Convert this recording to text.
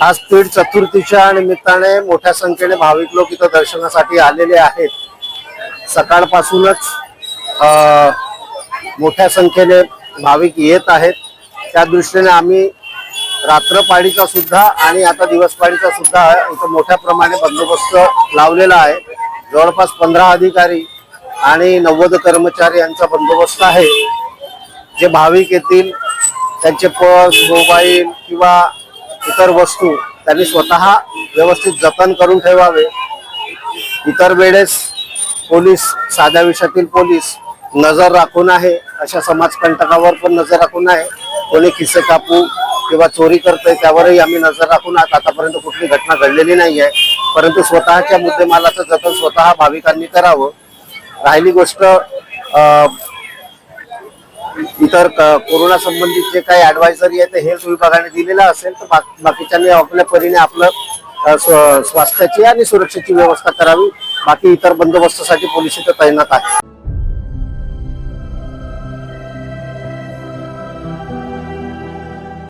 आज तीळ चतुर्थीच्या निमित्ताने मोठ्या संख्येने भाविक लोक इथं दर्शनासाठी आलेले आहेत। सकाळपासूनच मोठ्या संख्येने भाविक येत आहेत। त्या दृष्टीने आम्ही रात्रपाळीचा सुद्धा आणि आता दिवसपाळीचा सुद्धा इथं मोठ्या प्रमाणात बंदोबस्त लावलेला आहे। जवळपास 15 अधिकारी आणि 90 कर्मचारी यांचा बंदोबस्त आहे। जे भाविक येतील त्यांचे पर्स, मोबाईल किंवा इतर वस्तू त्यांनी स्वतः व्यवस्थित जतन करून ठेवावे। इतर वेळेस पोलीस, साध्या विषयातील पोलीस नजर राखून आहे, अशा समाजकंटकावर पण नजर राखून आहे। कोणी खिसे कापू किंवा चोरी करते त्यावरही आम्ही नजर राखून आतापर्यंत कुठली घटना घडलेली नाही आहे। परंतु स्वतःच्या मुद्देमालाचं जतन स्वतः भाविकांनी करावं। राहिली गोष्ट इतर कोरोना संबंधित जे काही ॲडवायझरी आहे ते हेल्थ विभागाने दिलेला असेल तर बाकीच्यांनी आपल्या परीने आपलं स्वास्थ्याची आणि सुरक्षेची व्यवस्था करावी। बाकी इतर बंदोबस्तासाठी पोलीस इथं तैनात आहे।